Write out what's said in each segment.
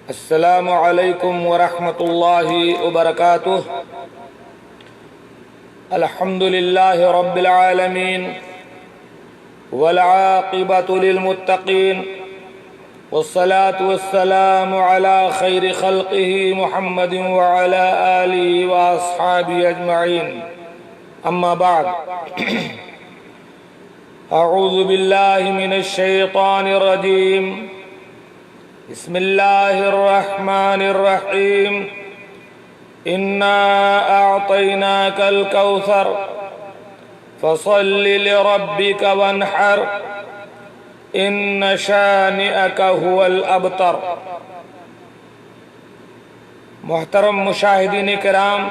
السلام علیکم ورحمۃ اللہ وبرکاتہ۔ الحمد للہ رب العالمین والعاقبۃ للمتقین والصلاة والسلام علی خیر خلقہ محمد وعلی آلہ واصحابہ اجمعین، اما بعد اعوذ باللہ من الشیطان الرجیم، بسم اللہ الرحمن الرحیم۔ انا اعطیناک الکوثر فصل لربک وانحر ان شانئک هو الابتر۔ محترم مشاہدین کرام،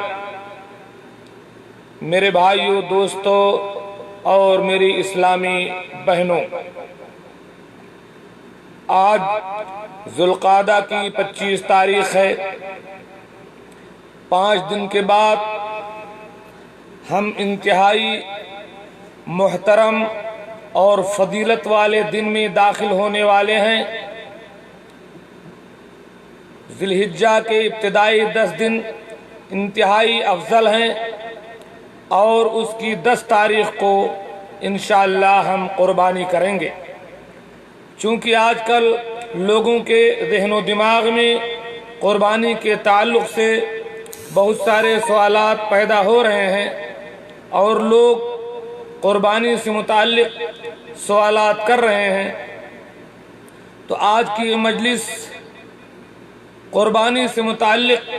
میرے بھائیوں، دوستوں اور میری اسلامی بہنوں، آج ذوالقعدہ کی 25 تاریخ ہے۔ 5 دن کے بعد ہم انتہائی محترم اور فضیلت والے دن میں داخل ہونے والے ہیں۔ ذی الحجہ کے ابتدائی 10 دن انتہائی افضل ہیں، اور اس کی 10 تاریخ کو انشاءاللہ ہم قربانی کریں گے۔ چونکہ آج کل لوگوں کے ذہن و دماغ میں قربانی کے تعلق سے بہت سارے سوالات پیدا ہو رہے ہیں، اور لوگ قربانی سے متعلق سوالات کر رہے ہیں، تو آج کی مجلس قربانی سے متعلق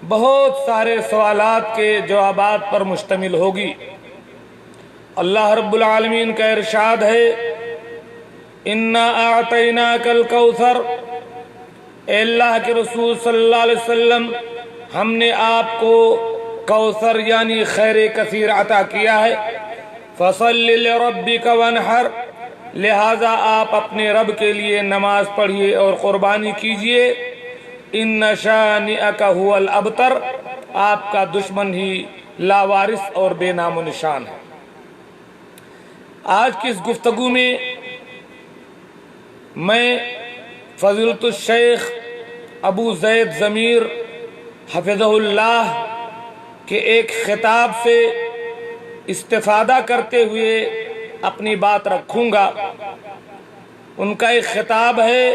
بہت سارے سوالات کے جوابات پر مشتمل ہوگی۔ اللہ رب العالمین کا ارشاد ہے، انا اعطیناک الکوثر، اے اللہ کے رسول صلی اللہ علیہ وسلم، ہم نے آپ کو کوثر یعنی خیر کثیر عطا کیا ہے۔ فصل لربک وانحر، لہذا آپ اپنے رب کے لیے نماز پڑھیے اور قربانی کیجیے۔ ان شانئک هو الابتر، آپ کا دشمن ہی لاوارث اور بے نام و نشان ہے۔ آج کی اس گفتگو میں میں فضیلت الشیخ ابو زید ضمیر حفظہ اللہ کے ایک خطاب سے استفادہ کرتے ہوئے اپنی بات رکھوں گا۔ ان کا ایک خطاب ہے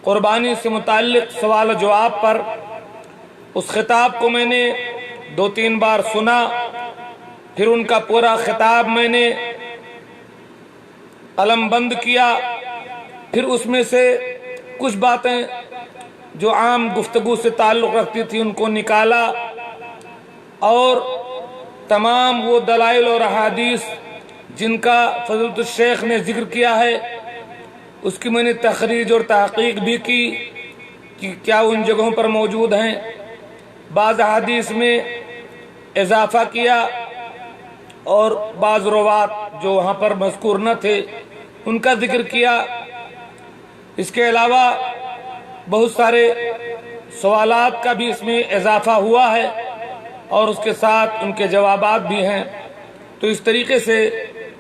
قربانی سے متعلق سوال و جواب پر۔ اس خطاب کو میں نے 2-3 بار سنا، پھر ان کا پورا خطاب میں نے قلم بند کیا، پھر اس میں سے کچھ باتیں جو عام گفتگو سے تعلق رکھتی تھی ان کو نکالا، اور تمام وہ دلائل اور احادیث جن کا فضیلت الشیخ نے ذکر کیا ہے اس کی میں نے تخریج اور تحقیق بھی کی کہ کیا ان جگہوں پر موجود ہیں۔ بعض احادیث میں اضافہ کیا، اور بعض روات جو وہاں پر مذکور نہ تھے ان کا ذکر کیا۔ اس کے علاوہ بہت سارے سوالات کا بھی اس میں اضافہ ہوا ہے، اور اس کے ساتھ ان کے جوابات بھی ہیں۔ تو اس طریقے سے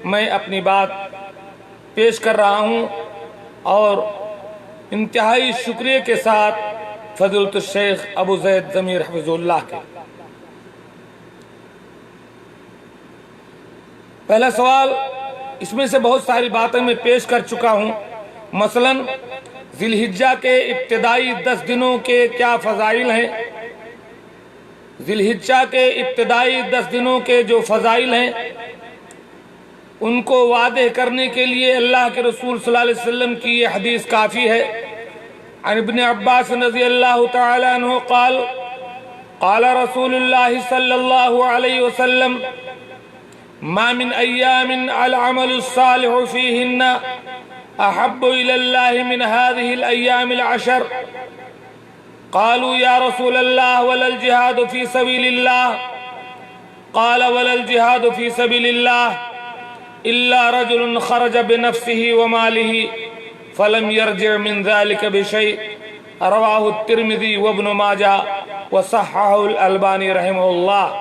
میں اپنی بات پیش کر رہا ہوں، اور انتہائی شکریہ کے ساتھ فضیلت الشیخ ابو زید ضمیر حفظہ اللہ کے۔ پہلا سوال، اس میں سے بہت ساری باتیں میں پیش کر چکا ہوں، مثلا ذی الحجہ کے ابتدائی 10 دنوں کے کیا فضائل ہیں۔ ذی الحجہ کے ابتدائی 10 دنوں کے جو فضائل ہیں ان کو واضح کرنے کے لیے اللہ کے رسول صلی اللہ علیہ وسلم کی یہ حدیث کافی ہے۔ عن ابن عباس رضی اللہ تعالی عنہ قال قال رسول اللہ صلی اللہ علیہ وسلم ما من ایام العمل الصالح فیہن احب الى اللہ من هذه الایام العشر۔ قالوا یا رسول اللہ ولا الجہاد فی سبیل اللہ؟ قال ولا الجہاد فی سبیل اللہ الا رجل خرج بنفسه وماله فلم يرجع من ذلك بشيء، رواه الترمذی وابن ماجہ وصححہ الالبانی رحمہ اللہ۔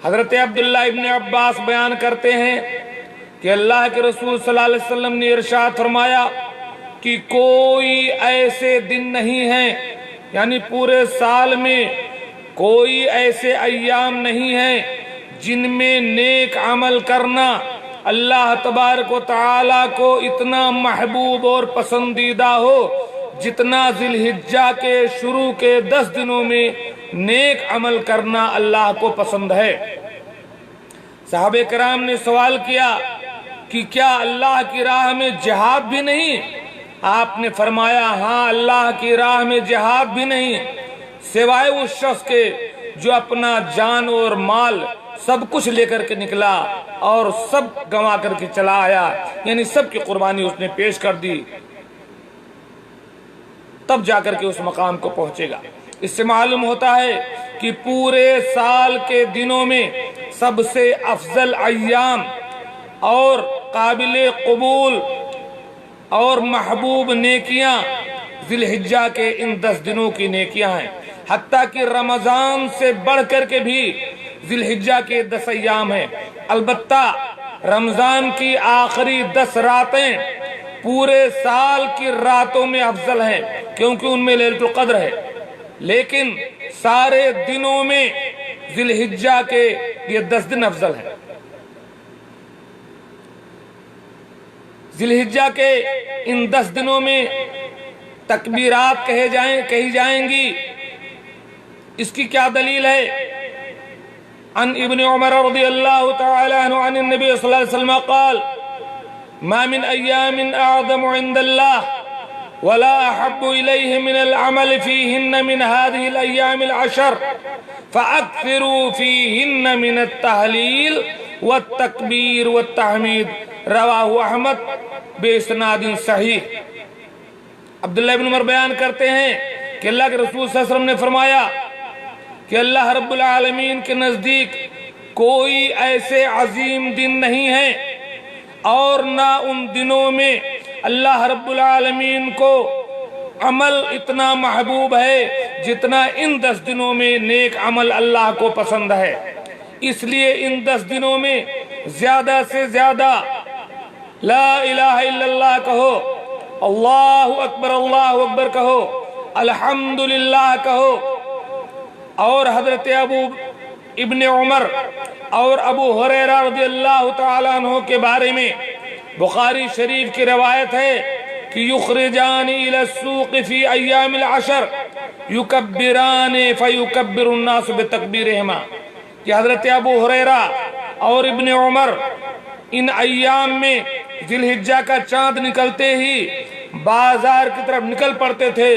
حضرت عبداللہ ابن عباس بیان کرتے ہیں کہ اللہ کے رسول صلی اللہ علیہ وسلم نے ارشاد فرمایا، کہ کوئی ایسے دن نہیں ہیں، یعنی پورے سال میں کوئی ایسے ایام نہیں ہیں جن میں نیک عمل کرنا اللہ تبارک و تعالیٰ کو اتنا محبوب اور پسندیدہ ہو جتنا ذی الحجہ کے شروع کے 10 دنوں میں نیک عمل کرنا اللہ کو پسند ہے۔ صحابہ کرام نے سوال کیا کہ کیا اللہ کی راہ میں جہاد بھی نہیں؟ آپ نے فرمایا ہاں، اللہ کی راہ میں جہاد بھی نہیں، سوائے اس شخص کے جو اپنا جان اور مال سب کچھ لے کر کے نکلا اور سب گنوا کر کے چلا آیا، یعنی سب کی قربانی اس نے پیش کر دی، تب جا کر کے اس مقام کو پہنچے گا۔ اس سے معلوم ہوتا ہے کہ پورے سال کے دنوں میں سب سے افضل ایام اور قابل قبول اور محبوب نیکیاں ذی الحجہ کے ان 10 دنوں کی نیکیاں ہیں، حتیٰ کہ رمضان سے بڑھ کر کے بھی ذی الحجہ کے 10 ایام ہیں۔ البتہ رمضان کی آخری 10 راتیں پورے سال کی راتوں میں افضل ہیں کیونکہ ان میں لیلۃ القدر ہے، لیکن سارے دنوں میں ذی الحجہ کے یہ 10 دن افضل ہیں۔ ذی الحجہ کے ان 10 دنوں میں تکبیرات کہی جائیں گی۔ اس کی کیا دلیل ہے؟ عن ابن عمر رضی اللہ تعالی عنہ عن النبی صلی اللہ علیہ وسلم قال ما من ایام اعظم عند اللہ ولا احب الیہ من العمل فیہن من هذه الایام العشر فاکثروا فیہن من التہلیل والتکبیر والتحمید، رواہ احمد باسناد صحیح۔ عبداللہ بن عمر بیان کرتے ہیں کہ اللہ کے رسول صلی اللہ علیہ وسلم نے فرمایا کہ اللہ رب العالمین کے نزدیک کوئی ایسے عظیم دن نہیں ہے اور نہ ان دنوں میں اللہ رب العالمین کو عمل اتنا محبوب ہے جتنا ان 10 دنوں میں نیک عمل اللہ کو پسند ہے۔ اس لیے ان 10 دنوں میں زیادہ سے زیادہ لا الہ الا اللہ کہو، اللہ اکبر کہو، الحمدللہ کہو، اور حضرت ابو ابن عمر اور ابو ہریرہ رضی اللہ تعالیٰ عنہ کے بارے میں بخاری شریف کی روایت ہے کہ یخرجان الی السوق فی ایام العشر یکبران فیکبر الناس بتکبیرہما، کہ حضرت ابو ہریرہ اور ابن عمر ان ایام میں ذی الحجہ کا چاند نکلتے ہی بازار کی طرف نکل پڑتے تھے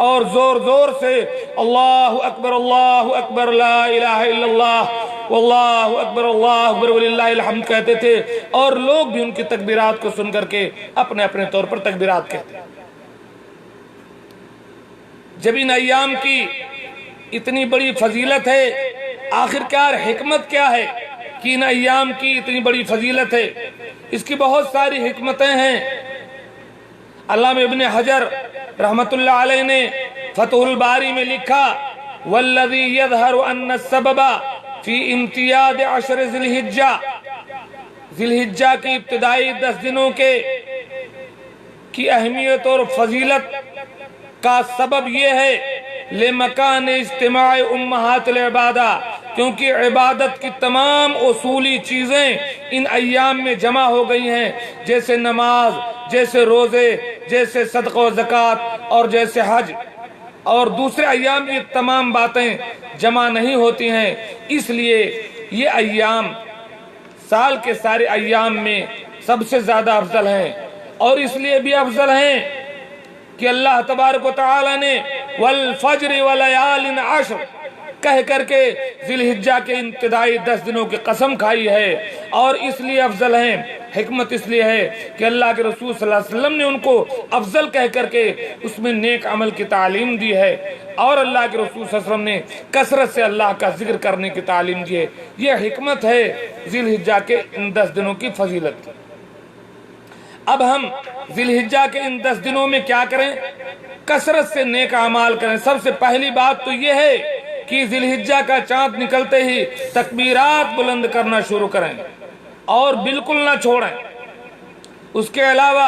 اور زور زور سے اللہ اکبر لا الہ الا اللہ واللہ اکبر وللہ الحمد کہتے تھے، اور لوگ بھی ان کی تکبیرات کو سن کر کے اپنے اپنے طور پر تکبیرات کہتے ہیں۔ جب ان ایام کی اتنی بڑی فضیلت ہے، آخر کار حکمت کیا ہے کہ ان ایام کی اتنی بڑی فضیلت ہے؟ اس کی بہت ساری حکمتیں ہیں۔ علامہ ابن حجر رحمت اللہ علیہ نے فتح الباری میں لکھا والذی یظہر ان السبب فی امتیاز عشر ذی الحجہ، ذی الحجہ کی ابتدائی 10 دنوں کی اہمیت اور فضیلت کا سبب یہ ہے لمکان اجتماع امہات العبادہ، کیونکہ عبادت کی تمام اصولی چیزیں ان ایام میں جمع ہو گئی ہیں، جیسے نماز، جیسے روزے، جیسے صدقہ و زکوٰۃ اور جیسے حج، اور دوسرے ایام میں یہ تمام باتیں جمع نہیں ہوتی ہیں۔ اس لیے یہ ایام سال کے سارے ایام میں سب سے زیادہ افضل ہیں، اور اس لیے بھی افضل ہیں کہ اللہ تبارک و تعالی نے والفجر ولیال عشر کہہ کر کے ذی الحجہ کے ابتدائی 10 دنوں کی قسم کھائی ہے، اور اس لیے افضل ہیں۔ حکمت اس لیے ہے کہ اللہ کے رسول صلی اللہ علیہ وسلم نے ان کو افضل کہہ کر کے اس میں نیک عمل کی تعلیم دی ہے، اور اللہ کے رسول صلی اللہ علیہ وسلم نے کثرت سے اللہ کا ذکر کرنے کی تعلیم دی ہے۔ یہ حکمت ہے ذی الحجہ کے ان 10 دنوں کی فضیلت کی۔ اب ہم ذی الحجہ کے ان 10 دنوں میں کیا کریں؟ کثرت سے نیک اعمال کریں۔ سب سے پہلی بات تو یہ ہے کہ ذی الحجہ کا چاند نکلتے ہی تکبیرات بلند کرنا شروع کریں اور بالکل نہ چھوڑیں۔ اس کے علاوہ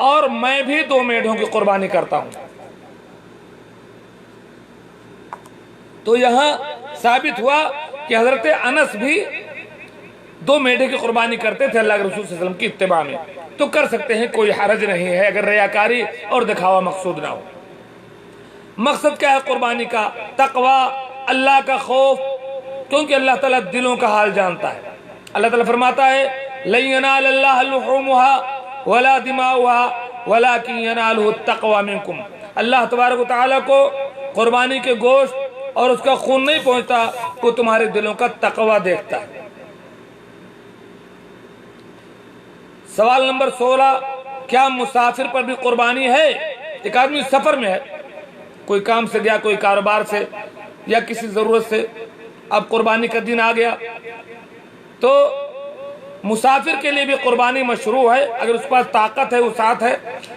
اور میں بھی 2 میڈوں کی قربانی کرتا ہوں۔ تو یہاں ثابت ہوا کہ حضرت انس بھی 2 میڈے کی قربانی کرتے تھے اللہ کے رسول صلی اللہ علیہ وسلم کی اتباع میں، تو کر سکتے ہیں، کوئی حرج نہیں ہے اگر ریاکاری اور دکھاوا مقصود نہ ہو۔ مقصد کیا ہے قربانی کا؟ تقوی، اللہ کا خوف، کیونکہ اللہ تعالیٰ دلوں کا حال جانتا ہے۔ اللہ تعالیٰ فرماتا ہے لَن يَنَالَ اللَّهَ لُحُومُهَا وَلَا دِمَاؤُهَا وَلَكِن يَنَالُهُ التَّقْوَى مِنكُمْ۔ اللہ تبارک و تعالیٰ کو قربانی کے گوشت اور اس کا خون نہیں پہنچتا، وہ تمہارے دلوں کا تقوی دیکھتا ہے۔ سوال نمبر 16، کیا مسافر پر بھی قربانی ہے؟ ایک آدمی سفر میں ہے، کوئی کام سے گیا، کوئی کاروبار سے یا کسی ضرورت سے، اب قربانی کا دن آ گیا، تو مسافر کے لیے بھی قربانی مشروع ہے اگر اس کے پاس طاقت ہے، وسعت ہے،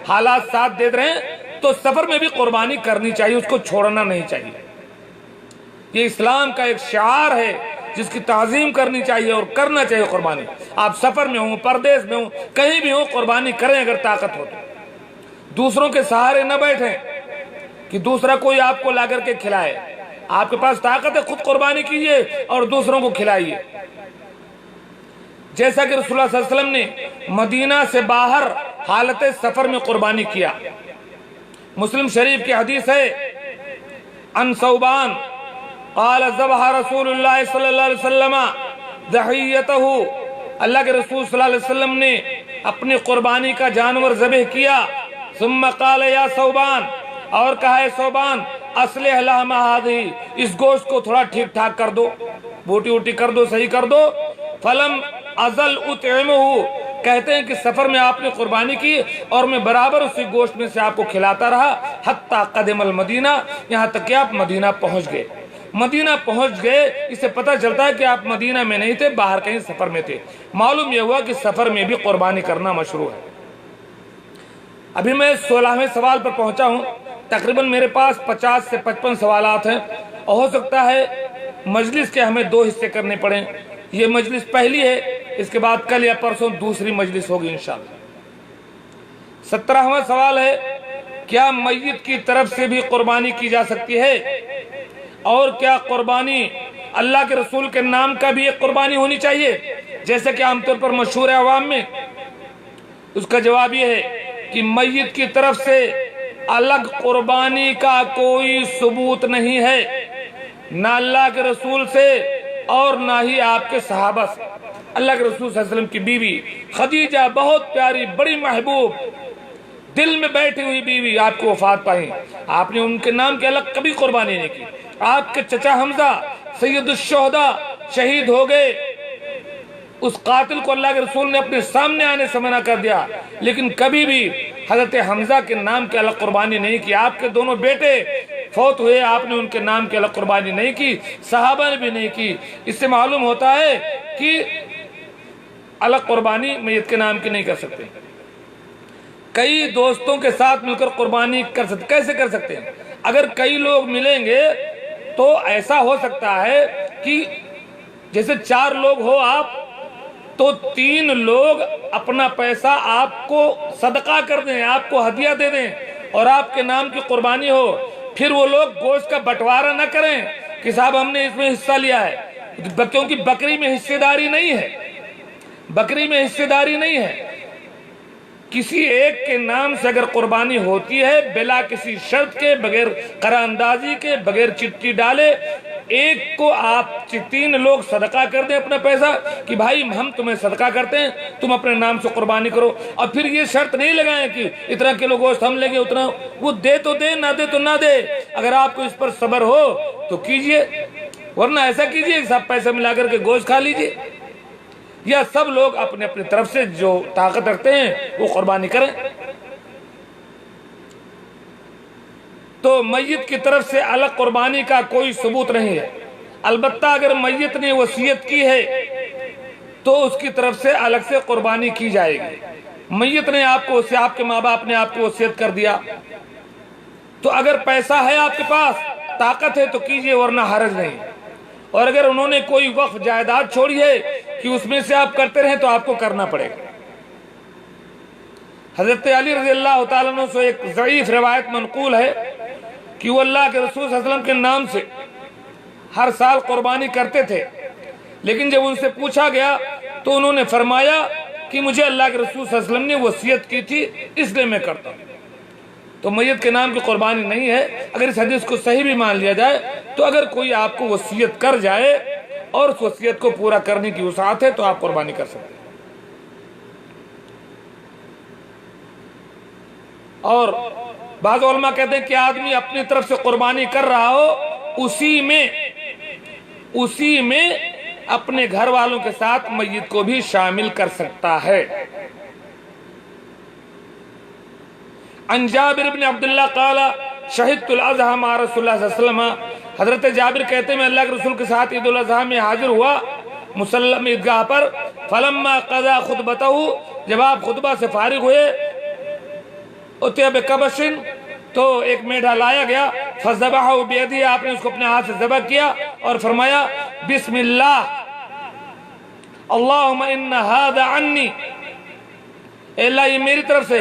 حالات ساتھ دے رہے ہیں تو سفر میں بھی قربانی کرنی چاہیے، اس کو چھوڑنا نہیں چاہیے۔ یہ اسلام کا ایک شعار ہے جس کی تعظیم کرنی چاہیے اور کرنا چاہیے قربانی۔ آپ سفر میں ہوں، پردیس میں ہوں، کہیں بھی ہوں، قربانی کریں اگر طاقت ہو تو۔ دوسروں کے سہارے نہ بیٹھیں کہ دوسرا کوئی آپ کو لا کر کے کھلائے۔ آپ کے پاس طاقت ہے، خود قربانی کیجئے اور دوسروں کو کھلائیے۔ جیسا کہ رسول اللہ صلی اللہ علیہ وسلم نے مدینہ سے باہر حالت سفر میں قربانی کیا۔ مسلم شریف کی حدیث ہے، عن ثوبان قال ذبح رسول اللہ صلی اللہ علیہ وسلم ضحیتہ، اللہ کے رسول صلی اللہ علیہ وسلم نے اپنی قربانی کا جانور ذبح کیا۔ ثم قال یا ثوبان، اور کہا ہے ثوبان، اصلح لحم ہذہ، اس گوشت کو تھوڑا ٹھیک ٹھاک کر دو، بوٹی ووٹی کر دو، صحیح کر دو۔ فلم ازل اطعمہ، کہتے ہیں کہ سفر میں آپ نے قربانی کی اور میں برابر اسی گوشت میں سے آپ کو کھلاتا رہا، حتی قدم المدینہ، یہاں تک کہ آپ مدینہ پہنچ گئے۔ مدینہ پہنچ گئے، اس سے پتہ چلتا ہے کہ آپ مدینہ میں نہیں تھے، باہر کہیں سفر میں تھے۔ معلوم یہ ہوا کہ سفر میں بھی قربانی کرنا مشروع ہے۔ ابھی میں 16ویں سوال پر پہنچا ہوں، تقریباً میرے پاس 50 سے 55 سوالات ہیں، اور ہو سکتا ہے مجلس کے ہمیں 2 حصے کرنے پڑیں۔ یہ مجلس پہلی ہے، اس کے بعد کل یا پرسوں دوسری مجلس ہوگی انشاءاللہ۔ 17واں سوال ہے، کیا میت کی طرف سے بھی قربانی کی جا سکتی ہے؟ اور کیا قربانی اللہ کے رسول کے نام کا بھی ایک قربانی ہونی چاہیے جیسے کہ عام طور پر مشہور ہے عوام میں؟ اس کا جواب یہ ہے کہ میت کی طرف سے الگ قربانی کا کوئی ثبوت نہیں ہے، نہ اللہ کے رسول سے اور نہ ہی آپ کے صحابہ سے۔ اللہ کے رسول صلی اللہ علیہ وسلم کی بیوی خدیجہ بہت پیاری، بڑی محبوب، دل میں بیٹھی ہوئی بیوی آپ کو وفات پائی، آپ نے ان کے نام کے الگ کبھی قربانی نہیں کی۔ آپ کے چچا حمزہ سید الشہداء شہید ہو گئے، اس قاتل کو اللہ کے رسول نے اپنے سامنے آنے سے منع کر دیا، لیکن کبھی بھی حضرت حمزہ کے نام کے الگ قربانی نہیں کی۔ آپ کے دونوں بیٹے فوت ہوئے، آپ نے ان کے نام کے الگ قربانی نہیں کی، صحابہ نے بھی نہیں کی۔ اس سے معلوم ہوتا ہے کہ الگ قربانی میت کے نام کی نہیں کر سکتے۔ کئی دوستوں کے ساتھ مل کر قربانی کر سکتے، کیسے کر سکتے ہیں؟ اگر کئی لوگ ملیں گے تو ایسا ہو سکتا ہے کہ جیسے 4 لوگ ہو آپ، تو 3 لوگ اپنا پیسہ آپ کو صدقہ کر دیں، آپ کو ہدیہ دے دیں اور آپ کے نام کی قربانی ہو، پھر وہ لوگ گوشت کا بٹوارہ نہ کریں کہ صاحب ہم نے اس میں حصہ لیا ہے، کیونکہ بکری میں حصے داری نہیں ہے، بکری میں حصے داری نہیں ہے۔ کسی ایک کے نام سے اگر قربانی ہوتی ہے بلا کسی شرط کے، بغیر قرار اندازی کے، بغیر چٹھی ڈالے، ایک کو آپ 3 لوگ صدقہ کر دیں اپنا پیسہ کہ بھائی ہم تمہیں صدقہ کرتے ہیں، تم اپنے نام سے قربانی کرو، اور پھر یہ شرط نہیں لگائیں کہ اتنا کلو گوشت ہم لیں گے، اتنا وہ دے تو دے، نہ دے تو نہ دے۔ اگر آپ کو اس پر صبر ہو تو کیجئے، ورنہ ایسا کیجئے کہ سب پیسہ ملا کر کے گوشت کھا لیجئے، یا سب لوگ اپنے اپنی طرف سے جو طاقت رکھتے ہیں وہ قربانی کریں۔ تو میت کی طرف سے الگ قربانی کا کوئی ثبوت نہیں ہے، البتہ اگر میت نے وصیت کی ہے تو اس کی طرف سے الگ سے قربانی کی جائے گی۔ میت نے آپ کو، آپ کے ماں باپ نے آپ کو وصیت کر دیا، تو اگر پیسہ ہے آپ کے پاس، طاقت ہے تو کیجئے، ورنہ حرج نہیں۔ اور اگر انہوں نے کوئی وقف جائیداد چھوڑی ہے کہ اس میں سے آپ کرتے رہیں تو آپ کو کرنا پڑے گا۔ حضرت علی رضی اللہ تعالیٰ عنہ سے ایک ضعیف روایت منقول ہے کہ وہ اللہ کے رسول صلی اللہ علیہ وسلم کے نام سے ہر سال قربانی کرتے تھے، لیکن جب ان سے پوچھا گیا تو انہوں نے فرمایا کہ مجھے اللہ کے رسول صلی اللہ علیہ وسلم نے وصیت کی تھی، اس لیے میں کرتا ہوں۔ تو میت کے نام کی قربانی نہیں ہے۔ اگر اس حدیث کو صحیح بھی مان لیا جائے تو اگر کوئی آپ کو وصیت کر جائے اور اس وصیت کو پورا کرنے کی وسعت ہے تو آپ قربانی کر سکتے ہیں۔ اور بعض علماء کہتے ہیں کہ آدمی اپنی طرف سے قربانی کر رہا ہو، اسی میں اپنے گھر والوں کے ساتھ میت کو بھی شامل کر سکتا ہے۔ عن جابر بن عبداللہ قال شہدت الاضحیٰ مع رسول اللہ صلی اللہ علیہ وسلم، حضرت جابر کہتے ہیں میں اللہ کے رسول کے ساتھ عید الاضحیٰ میں حاضر ہوا مسلم عیدگاہ پر، فلما قضا خطبتہ، جب آپ خطبہ سے فارغ ہوئے، اتیا بکبش، تو ایک میڈھا لایا گیا، فذبحہ بیدہ، آپ نے اس کو اپنے ہاتھ سے ذبح کیا اور فرمایا بسم اللہ اللہم ان ھذا عنی، اے اللہ یہ میری طرف سے،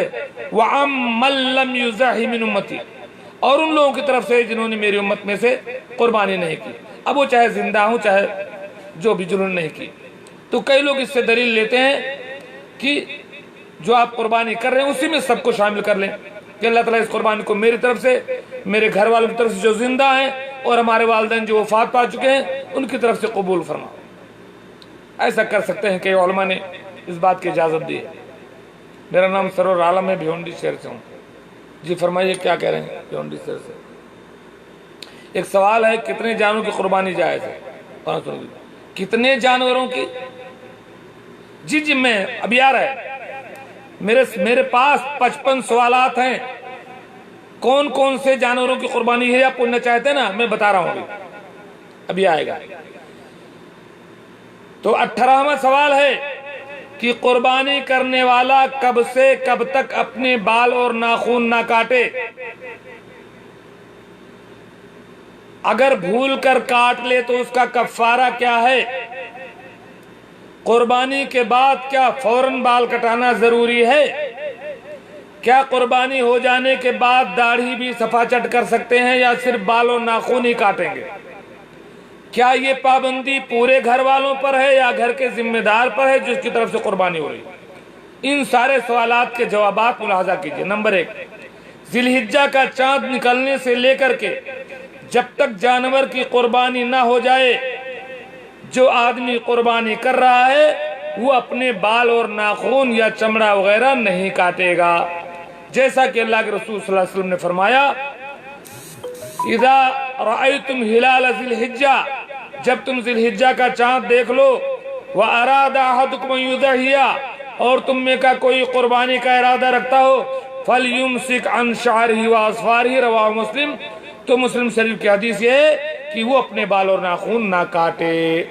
وَعَمَّن لَّمْ يُزَحِ مِنْ أُمَّتِي، اور ان لوگوں کی طرف سے جنہوں نے میری امت میں سے قربانی نہیں کی، اب وہ چاہے زندہ ہوں چاہے جو بھی جنہوں نے نہیں کی۔ تو کئی لوگ اس سے دلیل لیتے ہیں کہ جو آپ قربانی کر رہے ہیں اسی میں سب کو شامل کر لیں کہ اللہ تعالیٰ اس قربانی کو میری طرف سے، میرے گھر والوں کی طرف سے جو زندہ ہیں اور ہمارے والدین جو وفات پا چکے ہیں ان کی طرف سے قبول فرماؤ۔ ایسا کر سکتے ہیں کہ علماء نے اس بات کی اجازت دی ہے۔ میرا نام سرور عالم ہے، بھیونڈی شہر سے ہوں۔ جی فرمائیے کیا کہہ رہے ہیں بھیونڈی شہر سے؟ ایک سوال ہے کتنے جانوروں کی قربانی جائز ہے؟ کتنے جانوروں کی؟ جی میں ابھی آ رہا ہے، میرے پاس 55 سوالات ہیں، کون کون سے جانوروں کی قربانی ہے آپ پوچھنا چاہتے ہیں نا، میں بتا رہا ہوں ابھی آئے گا۔ تو 18واں سوال ہے کہ قربانی کرنے والا کب سے کب تک اپنے بال اور ناخن نہ کاٹے؟ اگر بھول کر کاٹ لے تو اس کا کفارہ کیا ہے؟ قربانی کے بعد کیا فوراً بال کٹانا ضروری ہے؟ کیا قربانی ہو جانے کے بعد داڑھی بھی صفا چٹ کر سکتے ہیں یا صرف بال اور ناخن ہی کاٹیں گے؟ کیا یہ پابندی پورے گھر والوں پر ہے یا گھر کے ذمہ دار پر ہے جس کی طرف سے قربانی ہو رہی ہے؟ ان سارے سوالات کے جوابات ملاحظہ کیجئے۔ نمبر 1، ذی الحجہ کا چاند نکلنے سے لے کر کے جب تک جانور کی قربانی نہ ہو جائے، جو آدمی قربانی کر رہا ہے وہ اپنے بال اور ناخن یا چمڑا وغیرہ نہیں کاٹے گا، جیسا کہ اللہ کے رسول صلی اللہ علیہ وسلم نے فرمایا اذا رأیتم ہلال ذی الحجہ، جب تم ذی الحجہ کا چاند دیکھ لو، وَأَرَادَ أَحَدُكُمْ أَن يُضَحِّيَ، اور تم میں کا کوئی قربانی کا ارادہ رکھتا ہو، فَلْيُمْسِكْ عَنْ شَعْرِهِ وَأَظْفَارِهِ، رواہ مسلم، تو مسلم شریف کی حدیث یہ ہے کہ وہ اپنے بال اور ناخن نہ کاٹے۔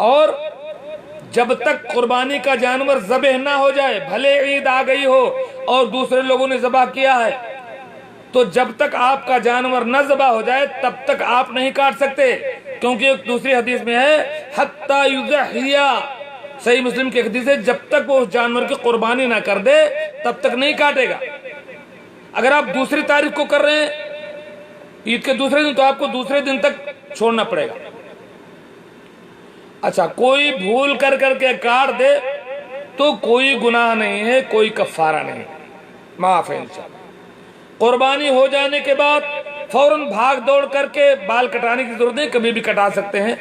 اور جب تک قربانی کا جانور ذبح نہ ہو جائے، بھلے عید آ گئی ہو اور دوسرے لوگوں نے ذبح کیا ہے، تو جب تک آپ کا جانور نہ ذبح ہو جائے تب تک آپ نہیں کاٹ سکتے، کیونکہ ایک دوسری حدیث میں ہے حتی یضحی، صحیح مسلم کی حدیث ہے جب تک وہ اس جانور کی قربانی نہ کر دے تب تک نہیں کاٹے گا۔ اگر آپ دوسری تاریخ کو کر رہے ہیں عید کے دوسرے دن تو آپ کو دوسرے دن تک چھوڑنا پڑے گا۔ اچھا، کوئی بھول کر کے کاٹ دے تو کوئی گناہ نہیں ہے، کوئی کفارہ نہیں، معاف ہے انشاءاللہ۔ قربانی ہو جانے کے بعد فوراً بھاگ دوڑ کر کے بال کٹانے کی ضرورت نہیں، کبھی بھی کٹا سکتے ہیں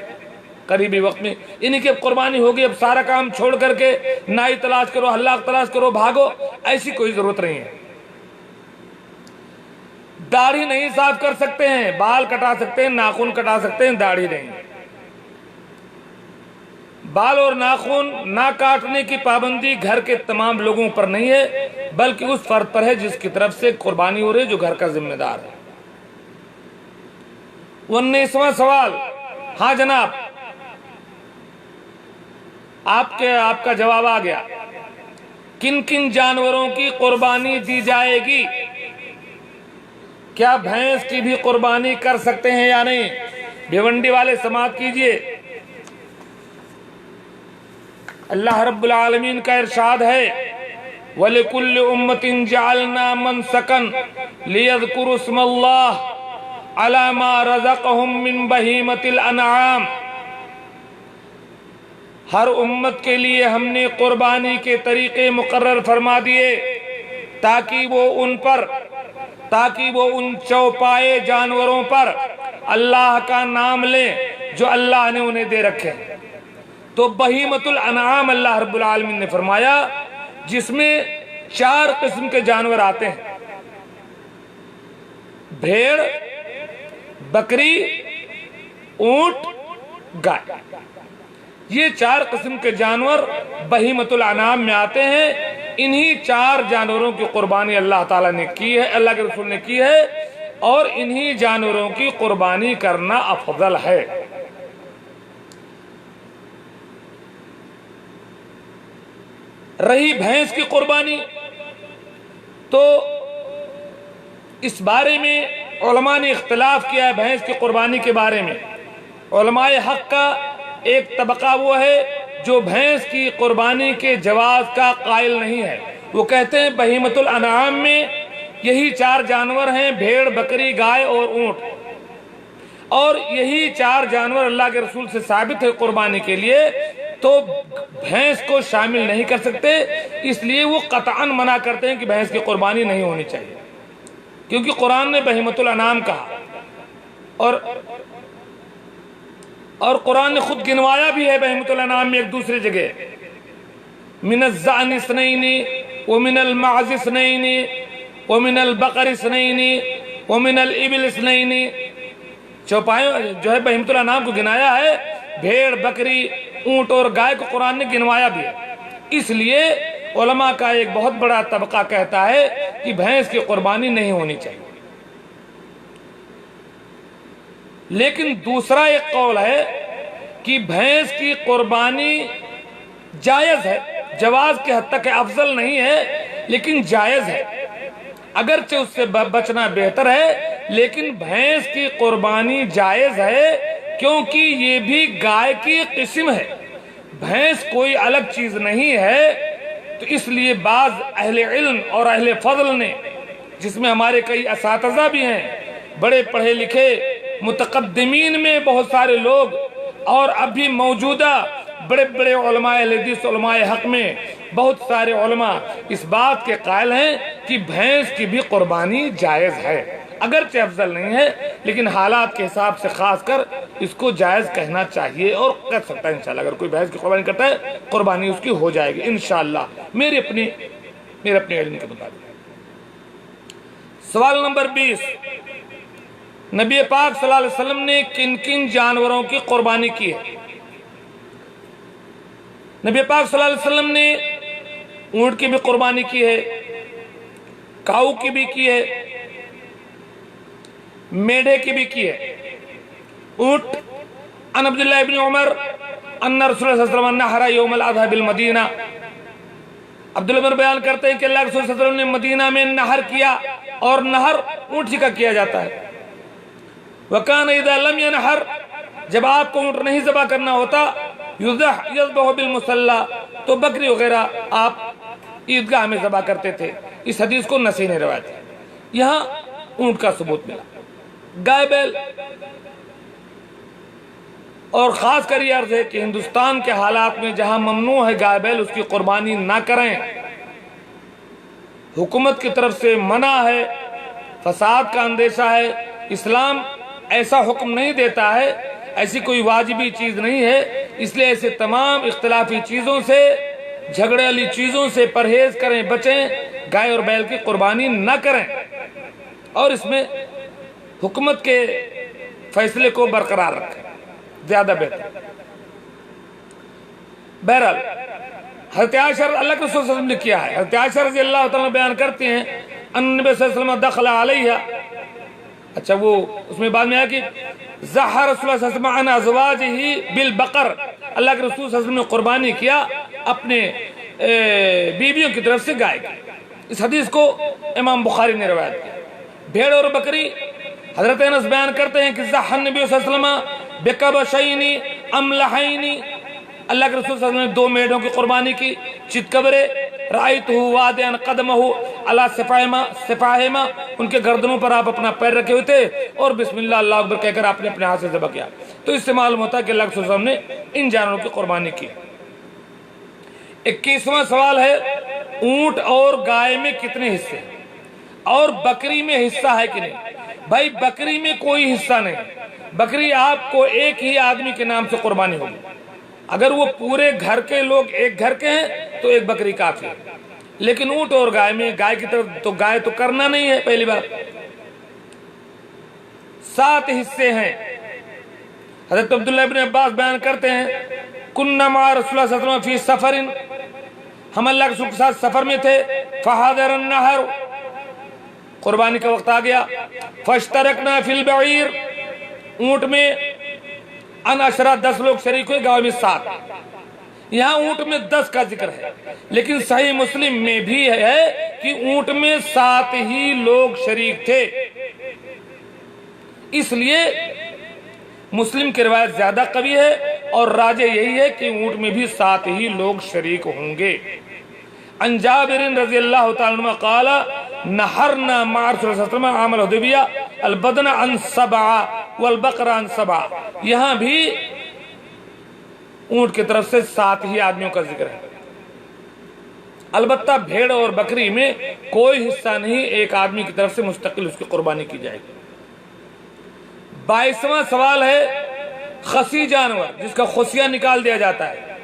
قریبی وقت میں، یعنی کہ اب قربانی ہوگی اب سارا کام چھوڑ کر کے نائی تلاش کرو، حلاق تلاش کرو، بھاگو، ایسی کوئی ضرورت نہیں ہے۔ داڑھی نہیں صاف کر سکتے ہیں، بال کٹا سکتے ہیں، ناخن کٹا سکتے ہیں، داڑھی نہیں۔ بال اور ناخن نہ کاٹنے کی پابندی گھر کے تمام لوگوں پر نہیں ہے، بلکہ اس فرد پر ہے جس کی طرف سے قربانی ہو رہی ہے، جو گھر کا ذمہ دار ہے۔ 19واں سوال، ہاں جناب، آپ کا جواب آ گیا۔ کن کن جانوروں کی قربانی دی جائے گی؟ کیا بھینس کی بھی قربانی کر سکتے ہیں یا نہیں؟ بھیونڈی والے سماعت کیجئے۔ اللہ رب العالمین کا ارشاد ہے وَلِكُلِّ أُمَّةٍ جَعَلْنَا مَنْسَكًا لِيَذْكُرُوا اسْمَ اللَّهِ عَلَى مَا رَزَقَهُم مِّن بَهِيمَةِ الْأَنْعَامِ۔ ہر امت کے لیے ہم نے قربانی کے طریقے مقرر فرما دیے تاکہ وہ ان چوپائے جانوروں پر اللہ کا نام لیں جو اللہ نے انہیں دے رکھے۔ تو بہیمۃ الانعام اللہ رب العالمین نے فرمایا جس میں 4 قسم کے جانور آتے ہیں، بھیڑ، بکری، اونٹ، گائے۔ یہ 4 قسم کے جانور بہیمۃ الانعام میں آتے ہیں۔ انہی 4 جانوروں کی قربانی اللہ تعالیٰ نے کی ہے، اللہ کے رسول نے کی ہے، اور انہی جانوروں کی قربانی کرنا افضل ہے۔ رہی بھینس کی قربانی، تو اس بارے میں علماء نے اختلاف کیا ہے۔ بھینس کی قربانی کے بارے میں علماء حق کا ایک طبقہ وہ ہے جو بھینس کی قربانی کے جواز کا قائل نہیں ہے۔ وہ کہتے ہیں بہیمۃ الانعام میں یہی 4 جانور ہیں، بھیڑ، بکری، گائے اور اونٹ، اور یہی 4 جانور اللہ کے رسول سے ثابت ہے قربانی کے لیے، تو بھینس کو شامل نہیں کر سکتے۔ اس لیے وہ قطعاً منع کرتے ہیں کہ بھینس کی قربانی نہیں ہونی چاہیے، کیونکہ قرآن نے بہیمۃ الانعام کہا، اور قرآن نے خود گنوایا بھی ہے بہیمۃ الانعام میں ایک دوسری جگہ، من الضأن اثنین ومن المعز اثنین ومن البقر اثنین ومن الابل اثنین۔ چوپایوں جو ہے بہیمۃ الانعام کو گنایا ہے، بھیڑ، بکری، اونٹ اور گائے کو قرآن نے گنوایا بھی ہے۔ اس لیے علماء کا ایک بہت بڑا طبقہ کہتا ہے کہ بھینس کی قربانی نہیں ہونی چاہیے، لیکن دوسرا ایک قول ہے کہ بھینس کی قربانی جائز ہے، جواز کے حد تک افضل نہیں ہے لیکن جائز ہے، اگرچہ اس سے بچنا بہتر ہے، لیکن بھینس کی قربانی جائز ہے کیونکہ یہ بھی گائے کی قسم ہے، بھینس کوئی الگ چیز نہیں ہے۔ تو اس لیے بعض اہل علم اور اہل فضل نے، جس میں ہمارے کئی اساتذہ بھی ہیں، بڑے پڑھے لکھے متقدمین میں بہت سارے لوگ، اور ابھی موجودہ بڑے بڑے علماء حدیث، علماء حق میں بہت سارے علماء اس بات کے قائل ہیں کہ بھینس کی بھی قربانی جائز ہے، اگرچہ افضل نہیں ہے لیکن حالات کے حساب سے خاص کر اس کو جائز کہنا چاہیے، اور کہہ سکتا ہے انشاءاللہ اگر کوئی بھینس کی قربانی کرتا ہے قربانی اس کی ہو جائے گی انشاءاللہ، میرے اپنے علم کے مطابق۔ سوال نمبر 20، نبی پاک صلی اللہ علیہ وسلم نے کن کن جانوروں کی قربانی کی ہے؟ نبی پاک صلی اللہ علیہ وسلم نے اونٹ کی بھی قربانی کی ہے، کاؤ کی بھی کی ہے، میڑھے کی بھی کی ہے۔ اونٹ، عن عبداللہ ابن عمر ان رسول اللہ صلی اللہ علیہ وسلم نحر یوم الاضحی بالمدینہ، عبداللہ بن بیان کرتے ہیں کہ اللہ رسول صلی اللہ علیہ وسلم نے مدینہ میں نحر کیا، اور نحر اونٹ کا کیا جاتا ہے۔ وَكَانَ إِذَا لَمْ يَنْحَرْ، جب آپ کو اونٹ نہیں ذبح کرنا ہوتا، يَذْبَحُ بِالْمُصَلَّى، تو بکری وغیرہ آپ عیدگاہ میں ذبح کرتے تھے۔ اس حدیث کو نسائی نے روایت ہے، یہاں اونٹ کا ثبوت ملا۔ گائے بیل، اور خاص کر یہ عرض ہے کہ ہندوستان کے حالات میں جہاں ممنوع ہے گائے بیل، اس کی قربانی نہ کریں، حکومت کی طرف سے منع ہے، فساد کا اندیشہ ہے، اسلام ایسا حکم نہیں دیتا ہے، ایسی کوئی واجبی چیز نہیں ہے، اس لیے ایسے تمام اختلافی چیزوں سے، جھگڑے والی چیزوں سے پرہیز کریں، بچیں، گائے اور بیل کی قربانی نہ کریں، اور اس میں حکومت کے فیصلے کو برقرار رکھیں، زیادہ بہتر۔ بہرحال حضرت عائشہ اللہ کے رسول صلی اللہ علیہ وسلم نے کیا ہے، حضرت عائشہ رضی اللہ تعالیٰ بیان کرتے ہیں ان نبی صلی اللہ علیہ وسلم دخل علیہ، اچھا وہ اس میں بعد میں آیا کہ ضحى رسول اللہ صلی اللہ علیہ وسلم عن ازواجہ بالبقر، اللہ کے رسول صلی اللہ علیہ وسلم نے قربانی کیا اپنے بیویوں کی طرف سے گائے کی۔ اس حدیث کو امام بخاری نے روایت کیا۔ بھیڑ اور بکری، حضرت انس بیان کرتے ہیں کہ ضحى النبی صلی اللہ علیہ وسلم بکبشین املحین، اللہ کے رسول صلی اللہ علیہ وسلم نے 2 میڑوں کی قربانی کی. چتکبرے رأیتہ وادعا قدمہ علی سفاہما، ان کے گردنوں پر آپ اپنا پیر رکھے ہوئے تھے اور بسم اللہ اللہ اکبر کہہ کر آپ نے اپنے ہاتھ سے ذبح کیا. تو اس سے معلوم ہوتا ہے کہ اللہ کے رسول صلی اللہ علیہ وسلم نے ان جانوروں کی قربانی کی. 21واں سوال ہے اونٹ اور گائے میں کتنے حصے اور بکری میں حصہ ہے کہ نہیں؟ بھائی بکری میں کوئی حصہ نہیں. بکری آپ کو ایک ہی آدمی کے نام سے قربانی ہوگی. اگر وہ پورے گھر کے لوگ ایک گھر کے ہیں تو ایک بکری کافی ہے. لیکن اونٹ اور گائے میں گائے کی طرف تو گائے تو کرنا نہیں ہے. پہلی بات 7 حصے ہیں. حضرت عبداللہ ابن عباس بیان کرتے ہیں کننا مع رسول اللہ صلی اللہ علیہ وسلم فی سفر، ہم اللہ کے رسول کے ساتھ سفر میں تھے. فحضر النحر، قربانی کا وقت آ گیا. فاشترکنا فی البعیر، اونٹ میں ان اشرا 10 لوگ شریک ہوئے، گائے میں 7. یہاں اونٹ میں 10 کا ذکر ہے، لیکن صحیح مسلم میں بھی ہے کہ اونٹ میں 7 ہی لوگ شریک تھے. اس لیے مسلم کی روایت زیادہ قوی ہے اور راجح یہی ہے کہ اونٹ میں بھی 7 ہی لوگ شریک ہوں گے. عن جابر رضی اللہ تعالی عنہ قال نحرنا مع رسول اللہ صلی اللہ علیہ وسلم عام الحدیبیہ البدن عن 7 والبقر عن 7. یہاں بھی اونٹ کی طرف سے 7 ہی آدمیوں کا ذکر ہے. البتہ بھیڑ اور بکری میں کوئی حصہ نہیں، ایک آدمی کی طرف سے مستقل اس کی قربانی کی جائے گی. 22واں سوال ہے خصی جانور جس کا خصیہ نکال دیا جاتا ہے،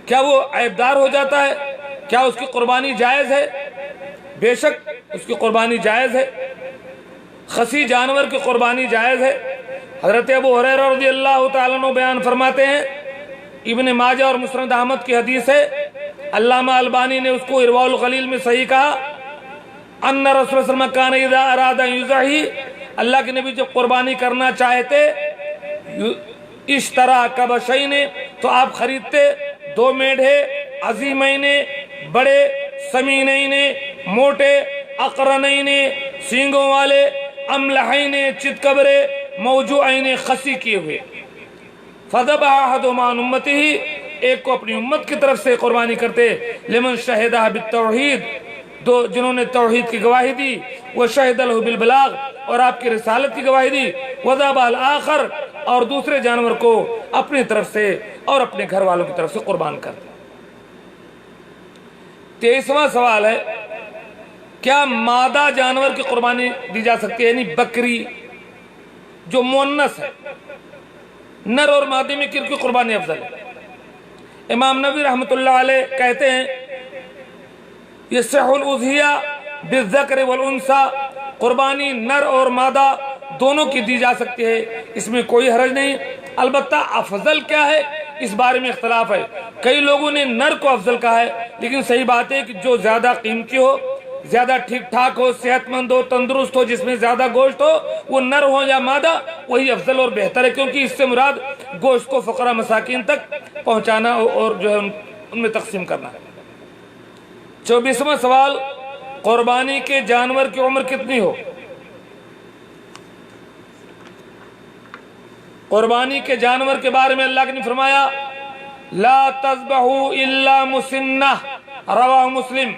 کیا وہ عیبدار ہو جاتا ہے؟ کیا اس کی قربانی جائز ہے؟ بے شک اس کی قربانی جائز ہے. خصی جانور کی قربانی جائز ہے. حضرت ابو ہریرہ رضی اللہ تعالیٰ عنہ بیان فرماتے ہیں، ابن ماجہ اور مسند احمد کی حدیث ہے، علامہ البانی نے اس کو ارواء الغلیل میں صحیح کہا، ان رسول اللہ صلی اللہ علیہ وسلم کان اذا اراد ان یضحی، اللہ کے نبی جب قربانی کرنا چاہتے اشترا کبشین، تو آپ خریدتے 2 میڑھے عظیمین، بڑے، سمینین، موٹے، اقرنین، سینگوں والے، املحین، چتکبرے، موجوعین، خسی کیے ہوئے. فذبح احدهما عن امته، ایک کو اپنی امت کی طرف سے قربانی کرتے، لمن شہدہ بالتوحید، جنہوں نے توحید کی گواہی دی، وہ شہد له بالبلاغ، اور آپ کی رسالت کی گواہی دی، وذبح الاخر، اور دوسرے جانور کو اپنی طرف سے اور اپنے گھر والوں کی طرف سے قربان کرتے. 23واں سوال ہے کیا مادہ جانور کی قربانی دی جا سکتی ہے؟ یعنی بکری جو مؤنث ہے، نر اور مادے میں کن کی قربانی افضل ہے؟ امام نووی رحمۃ اللہ علیہ کہتے ہیں یصح الاضحیہ بالذکر والانثی، قربانی نر اور مادہ دونوں کی دی جا سکتی ہے، اس میں کوئی حرج نہیں. البتہ افضل کیا ہے اس بارے میں اختلاف ہے. کئی لوگوں نے نر کو افضل کہا ہے، لیکن صحیح بات ہے کہ جو زیادہ قیمتی ہو، زیادہ ٹھیک ٹھاک ہو، صحت مند ہو، تندرست ہو، جس میں زیادہ گوشت ہو، وہ نر ہو یا مادہ، وہی افضل اور بہتر ہے، کیونکہ اس سے مراد گوشت کو فقراء مساکین تک پہنچانا اور جو ہے ان میں تقسیم کرنا ہے. 24واں سوال قربانی کے جانور کی عمر کتنی ہو؟ قربانی کے جانور کے بارے میں اللہ نے فرمایا لا تذبحوا الا مسنہ، رواہ مسلم،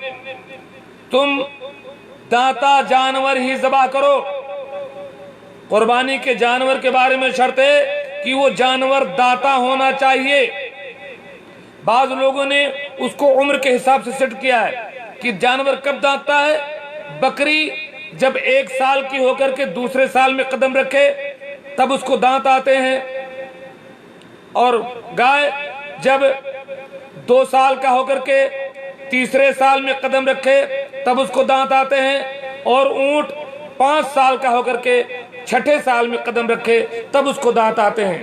تم دانتا جانور ہی ذبح کرو. قربانی کے جانور کے بارے میں شرط ہے کہ وہ جانور دانتا ہونا چاہیے. بعض لوگوں نے اس کو عمر کے حساب سے سیٹ کیا ہے کہ جانور کب دانتا ہے. بکری جب 1 سال کی ہو کر کے دوسرے سال میں قدم رکھے تب اس کو دانت آتے ہیں، اور گائے جب 2 سال کا ہو کر کے تیسرے سال میں قدم رکھے تب اس کو دانت آتے ہیں، اور اونٹ 5 سال کا ہو کر کے 6 سال میں قدم رکھے تب اس کو دانت آتے ہیں.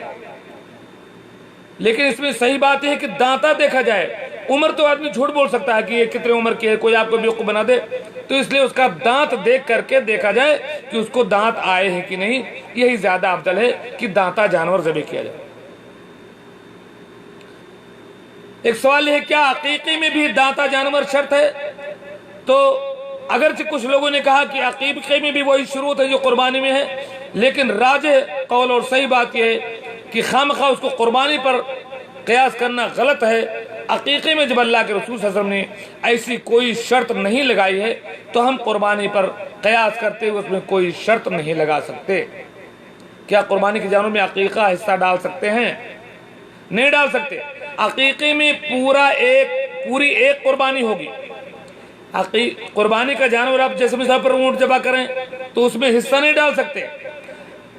لیکن اس میں صحیح بات یہ ہے کہ دانتا دیکھا جائے. عمر تو آدمی جھوٹ بول سکتا ہے کہ یہ کتنے عمر کی ہے، کوئی آپ کو بیوقوف بنا دے، تو اس لیے اس کا دانت دیکھ کر کے دیکھا جائے کہ اس کو دانت آئے ہیں کہ نہیں. یہی زیادہ افضل ہے کہ دانتا جانور ذبح کیا جائے. ایک سوال ہے کیا عقیقے میں بھی دانتا جانور شرط ہے؟ تو اگرچہ کچھ لوگوں نے کہا کہ عقیقے میں بھی وہی شروط ہے جو قربانی میں ہے، لیکن راجح قول اور صحیح بات یہ ہے کہ خامخواہ اس کو قربانی پر قیاس کرنا غلط ہے۔ عقیقے میں جب اللہ کے رسول صلی اللہ علیہ وسلم نے ایسی کوئی شرط نہیں لگائی ہے تو ہم قربانی پر قیاس کرتے ہوئے اس میں کوئی شرط نہیں لگا سکتے۔ کیا قربانی کے جانوروں میں عقیقہ حصہ ڈال سکتے ہیں؟ نہیں ڈال سکتے۔ عقیقے میں پوری ایک قربانی ہوگی۔ قربانی کا جانور آپ جیسے مثال پر اونٹ ذبح کریں تو اس میں حصہ نہیں ڈال سکتے۔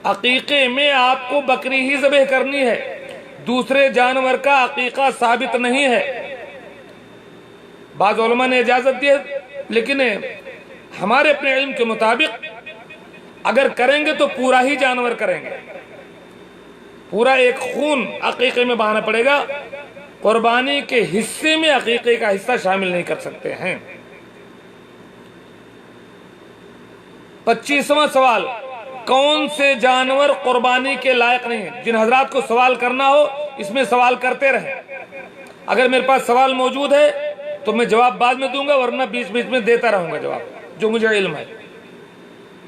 عقیقے میں آپ کو بکری ہی ذبح کرنی ہے، دوسرے جانور کا عقیقہ ثابت نہیں ہے۔ بعض علماء نے اجازت دی ہے، لیکن ہمارے اپنے علم کے مطابق اگر کریں گے تو پورا ہی جانور کریں گے، پورا ایک خون عقیقے میں بہانا پڑے گا۔ قربانی کے حصے میں عقیقے کا حصہ شامل نہیں کر سکتے ہیں۔ 25واں سوال، کون سے جانور قربانی کے لائق نہیں ہیں؟ جن حضرات کو سوال کرنا ہو اس میں سوال کرتے رہیں۔ اگر میرے پاس سوال موجود ہے تو میں جواب بعد میں دوں گا، ورنہ بیچ بیچ میں دیتا رہوں گا جواب جو مجھے علم ہے،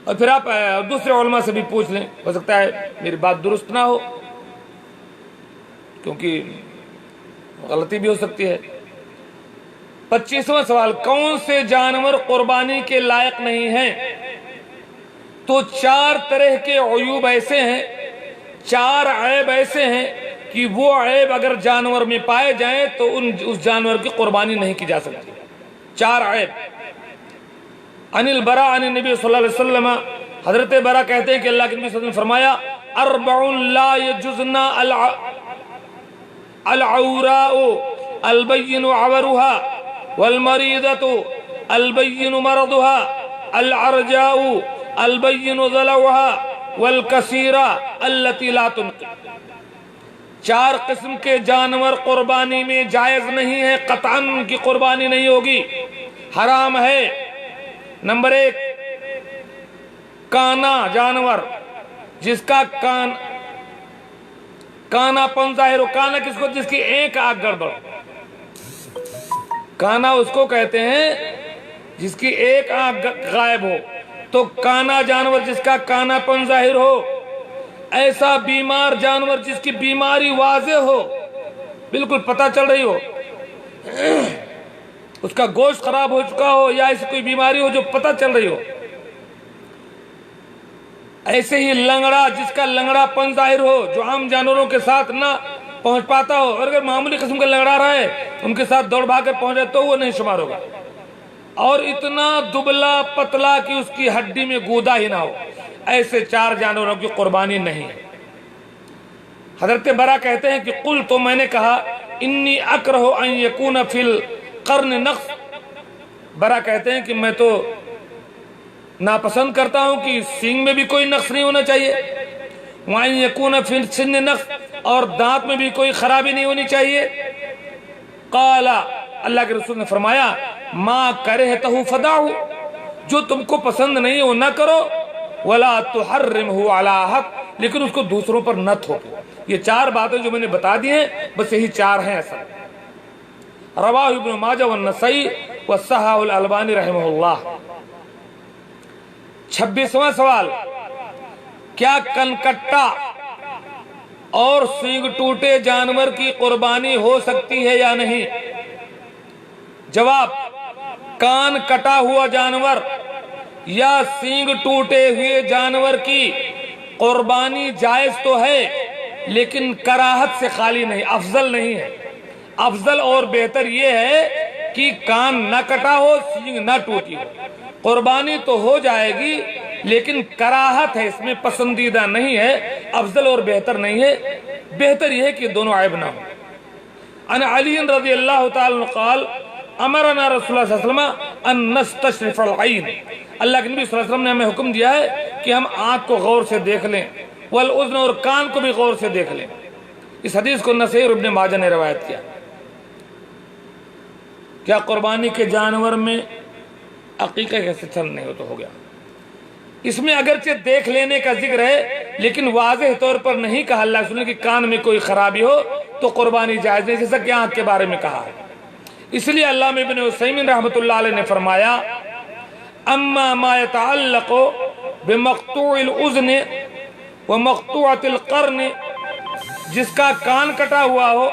اور پھر آپ دوسرے علماء سے بھی پوچھ لیں، ہو سکتا ہے میری بات درست نہ ہو، کیونکہ غلطی بھی ہو سکتی ہے۔ 25واں سوال، کون سے جانور قربانی کے لائق نہیں ہیں؟ تو 4 طرح کے عیوب ایسے ہیں، 4 عیب ایسے ہیں کہ وہ عیب اگر جانور میں پائے جائیں تو اس جانور کی قربانی نہیں کی جا سکتی۔ 4 عیب۔ عن البراء عن النبی صلی اللہ علیہ وسلم، حضرت برا کہتے ہیں کہ اللہ کے نبی صلی اللہ علیہ وسلم نے فرمایا، 4 لا يجزن العوراء البين عورها والمريضة البين مرضها العرجاء البين ضلعها والكثيرة التي لا تنقي۔ 4 قسم کے جانور قربانی میں جائز نہیں ہے، قطعاً ان کی قربانی نہیں ہوگی، حرام ہے۔ نمبر 1، کانا جانور جس کا کانا پن ظاہر ہو۔ کانا کس کو؟ جس کی ایک آنکھ گڑبڑ۔ کانا اس کو کہتے ہیں جس کی ایک آنکھ غائب ہو۔ تو کانا جانور جس کا کانا پن ظاہر ہو، ایسا بیمار جانور جس کی بیماری واضح ہو، بالکل پتہ چل رہی ہو، اس کا گوشت خراب ہو چکا ہو یا ایسی کوئی بیماری ہو جو پتہ چل رہی ہو۔ ایسے ہی لنگڑا جس کا لنگڑا پن ظاہر ہو، جو عام جانوروں کے ساتھ نہ پہنچ پاتا ہو، اور اگر معمولی قسم کا لنگڑا رہا ہے ان کے ساتھ دوڑ بھاگ کر پہنچ جائے تو وہ نہیں شمار ہوگا۔ اور اتنا دبلا پتلا کہ اس کی ہڈی میں گودا ہی نہ ہو، ایسے 4 جانوروں کی قربانی نہیں ہے۔ حضرت برا کہتے ہیں کہ قل، تو میں نے کہا، انی اکرہ ان یکون فی القرن نقص۔ برا کہتے ہیں کہ میں تو ناپسند کرتا ہوں کہ سینگ میں بھی کوئی نقص نہیں ہونا چاہیے، وَأَن يَكُونَ فِي السِّنِّ نَقْص، اور دانت میں بھی کوئی خرابی نہیں ہونی چاہیے۔ قال، اللہ کے رسول نے فرمایا، ما کرہتہ فدعہ، جو تم کو پسند نہیں وہ نہ کرو، ولا تحرمہ علی حق، لیکن اس کو دوسروں پر نہ تھوپو۔ یہ 4 باتیں جو میں نے بتا دی ہیں، بس یہی 4 ہیں اصل۔ رواہ ابن ماجہ والنسائی وصححہ الالبانی رحمہ اللہ۔ 26واں سوال، کیا کنکٹا اور سینگ ٹوٹے جانور کی قربانی ہو سکتی ہے یا نہیں؟ جواب، کان کٹا ہوا جانور یا سینگ ٹوٹے ہوئے جانور کی قربانی جائز تو ہے، لیکن کراہت سے خالی نہیں، افضل نہیں ہے۔ افضل اور بہتر یہ ہے کہ کان نہ کٹا ہو، سینگ نہ ٹوٹی ہو، قربانی تو ہو جائے گی لیکن کراہت ہے، اس میں پسندیدہ نہیں ہے، افضل اور بہتر نہیں ہے۔ بہتر یہ ہے کہ دونوں عیب نہ ہو۔ عن علی رضی اللہ تعالی عنہ قال، امرنا رسول اللہ صلی اللہ علیہ وسلم ان نستشرف العین، اللہ کے نبی صلی اللہ علیہ وسلم نے ہمیں حکم دیا ہے کہ ہم آنکھ کو غور سے دیکھ لیں، والاذن، اور کان کو بھی غور سے دیکھ لیں۔ اس حدیث کو نسائی اور ابن ماجہ نے روایت کیا۔ کیا قربانی کے جانور میں عقیقہ کیسے چل نہیں ہو تو ہو گیا؟ اس میں اگرچہ دیکھ لینے کا ذکر ہے لیکن واضح طور پر نہیں کہا اللہ رسول نے کہ کان میں کوئی خرابی ہو تو قربانی جائز نہیں، جیسا کہ آنکھ کے بارے میں کہا ہے۔ اس لیے علامہ ابن عثیمین رحمۃ اللہ علیہ نے فرمایا، اما ما يتعلق بمقطوع الاذن ومقطوعۃ القرن، جس کا کان کٹا ہوا ہو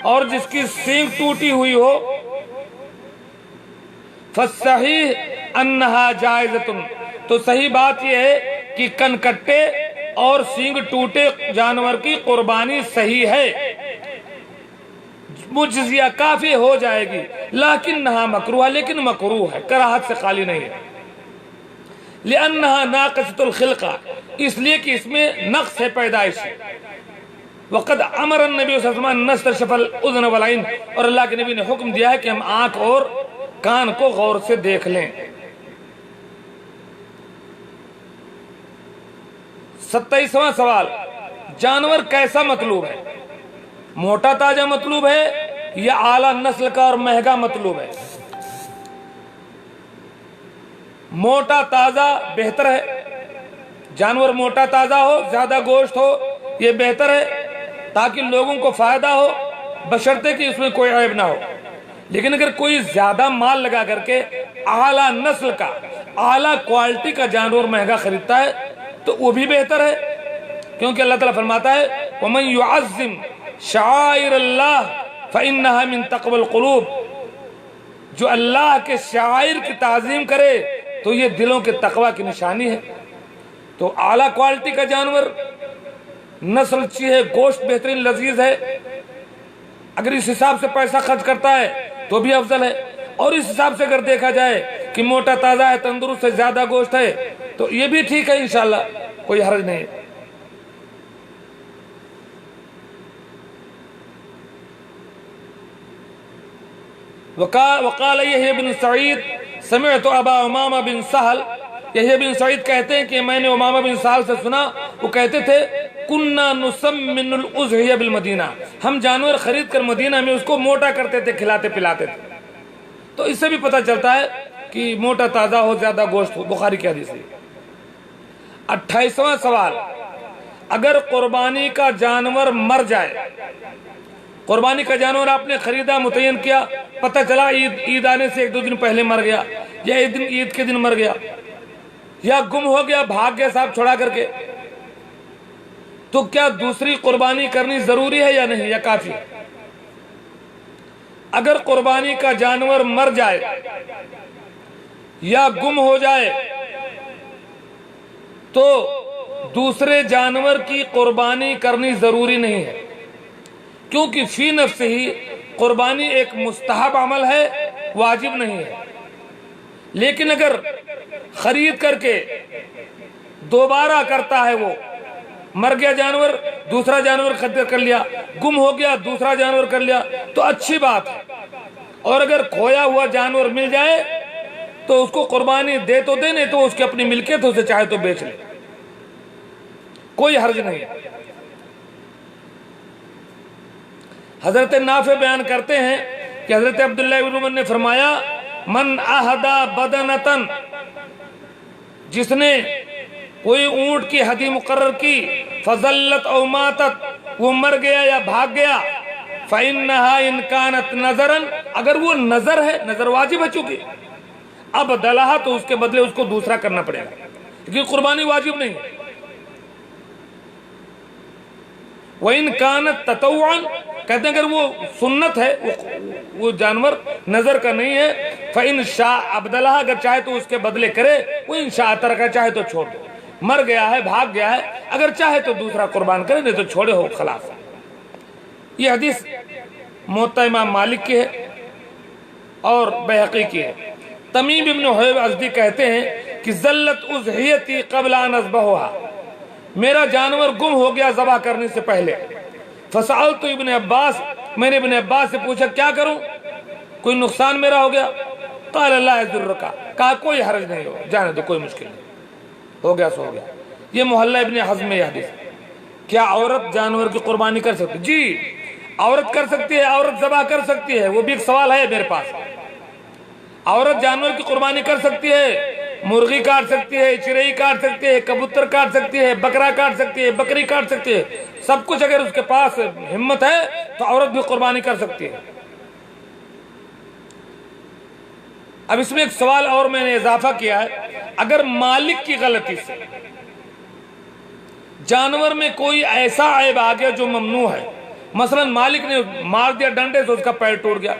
اور جس کی سینگ ٹوٹی ہوئی ہو فالصحیح انہا جائزتن، تو صحیح بات یہ ہے کہ کن کٹے اور سینگ ٹوٹے جانور کی قربانی صحیح ہے، مجزیہ کافی ہو جائے گی، لیکنہا مکروہ، لیکن مکروہ ہے، کراہت سے خالی نہیں ہے، لأنہا ناقصۃ الخلقہ، اس لیے کہ اس میں نقص ہے پیدائشی، وقد امر النبی صلی اللہ علیہ وسلم نستشف الاذن والعین، اور اللہ کے نبی نے حکم دیا ہے کہ ہم آنکھ اور کان کو غور سے دیکھ لیں۔ 27واں سوال، جانور کیسا مطلوب ہے؟ موٹا تازہ مطلوب ہے یا اعلیٰ نسل کا اور مہنگا مطلوب ہے؟ موٹا تازہ بہتر ہے، جانور موٹا تازہ ہو، زیادہ گوشت ہو، یہ بہتر ہے تاکہ لوگوں کو فائدہ ہو، بشرطے کہ اس میں کوئی عیب نہ ہو۔ لیکن اگر کوئی زیادہ مال لگا کر کے اعلیٰ نسل کا، اعلیٰ کوالٹی کا جانور مہنگا خریدتا ہے تو وہ بھی بہتر ہے، کیونکہ اللہ تعالیٰ فرماتا ہے وَمَن يُعَظِّمْ شَعَائِرَ اللَّهِ فَإِنَّهَا مِن تَقْوَى الْقُلُوبِ، جو اللہ کے شعائر کی تعظیم کرے تو یہ دلوں کے تقوی کی نشانی ہے۔ تو اعلیٰ کوالٹی کا جانور، نسل اچھی ہے، گوشت بہترین لذیذ ہے، اگر اس حساب سے پیسہ خرچ کرتا ہے تو بھی افضل ہے، اور اس حساب سے اگر دیکھا جائے کہ موٹا تازہ ہے، تندرست ہے، زیادہ گوشت ہے تو یہ بھی ٹھیک ہے، انشاءاللہ کوئی حرج نہیں ہے۔ وقال یحییٰ بن سعید سمعت ابا امامہ بن سہل، یحییٰ بن سعید کہتے ہیں کہ میں نے امامہ بن سہل سے سنا، وہ کہتے تھے کننا نسمن الاضحیہ بالمدینہ، ہم جانور خرید کر مدینہ میں اس کو موٹا کرتے تھے، کھلاتے پلاتے تھے۔ تو اس سے بھی پتہ چلتا ہے کہ موٹا تازہ ہو، زیادہ گوشت ہو، بخاری کی حدیث ہے۔ 28واں سوال، اگر قربانی کا جانور مر جائے، قربانی کا جانور آپ نے خریدا، متعین کیا، پتہ چلا عید آنے سے 1-2 دن پہلے مر گیا، یا عید کے دن مر گیا، یا گم ہو گیا، بھاگ گیا صاحب چھوڑا کر کے، تو کیا دوسری قربانی کرنی ضروری ہے یا نہیں، یا کافی ہے؟ اگر قربانی کا جانور مر جائے یا گم ہو جائے تو دوسرے جانور کی قربانی کرنی ضروری نہیں ہے، کیونکہ فی نفس ہی قربانی ایک مستحب عمل ہے، واجب نہیں ہے۔ لیکن اگر خرید کر کے دوبارہ کرتا ہے، وہ مر گیا جانور، دوسرا جانور خرید کر لیا، گم ہو گیا، دوسرا جانور کر لیا، تو اچھی بات ہے، اور اگر کھویا ہوا جانور مل جائے تو اس کو قربانی دے تو دے، نہیں تو اس کی اپنی ملکیت، اسے چاہے تو بیچ لے، کوئی حرج نہیں ہے۔ حضرت نافع بیان کرتے ہیں کہ حضرت عبداللہ بن عمر نے فرمایا من اہدا بدنتن، جس نے کوئی اونٹ کی ہدی مقرر کی، فضلت او ماتت، وہ مر گیا یا بھاگ گیا، فإنها إن كانت نظرا، اگر وہ نظر ہے، نظر واجب ہے چونکہ، اب دلہا تو اس کے بدلے اس کو دوسرا کرنا پڑے گا، کیونکہ قربانی واجب نہیں ہے۔ وَإِن كَانَتْ تَطَوُّعًا، کہتے ہیں اگر وہ سنت ہے، وہ جانور نظر کا نہیں ہے، فَإِن شَاءَ أَبْدَلَهَا، اگر چاہے تو اس کے بدلے کرے، وَإِن شَاءَ تَرَكَ، چاہے تو چھوڑ دو، مر گیا ہے، بھاگ گیا ہے، اگر چاہے تو دوسرا قربان کرے، نہیں تو چھوڑے ہو، خلاص۔ یہ حدیث موطا امام مالک کی ہے اور بیہقی کی ہے۔ تمیم ابن حیب ازدی کہتے ہیں کہ ذلت اضحیتی قبل ان اذبحها، میرا جانور گم ہو گیا ذبح کرنے سے پہلے، فسألت ابن عباس، میں نے ابن عباس سے پوچھا کیا کروں، کوئی نقصان میرا ہو گیا؟ قال لا يضرك، کہا کوئی حرج نہیں ہو، جانے دو، کوئی مشکل نہیں، ہو گیا سو ہو گیا۔ یہ محلہ ابن حزم میں یہ حدیث۔ کیا عورت جانور کی قربانی کر سکتی؟ جی عورت کر سکتی ہے، عورت ذبح کر سکتی ہے، وہ بھی ایک سوال ہے میرے پاس۔ عورت جانور کی قربانی کر سکتی ہے، مرغی کاٹ سکتی ہے، چرئی کاٹ سکتی ہے، کبوتر کاٹ سکتی ہے، بکرا کاٹ سکتی ہے، بکری کاٹ سکتی ہے، سب کچھ اگر اس کے پاس ہمت ہے تو عورت بھی قربانی کر سکتی ہے۔ اب اس میں ایک سوال اور میں نے اضافہ کیا ہے، اگر مالک کی غلطی سے جانور میں کوئی ایسا عیب آ گیا جو ممنوع ہے، مثلا مالک نے مار دیا ڈنڈے سے، اس کا پیر ٹوٹ گیا،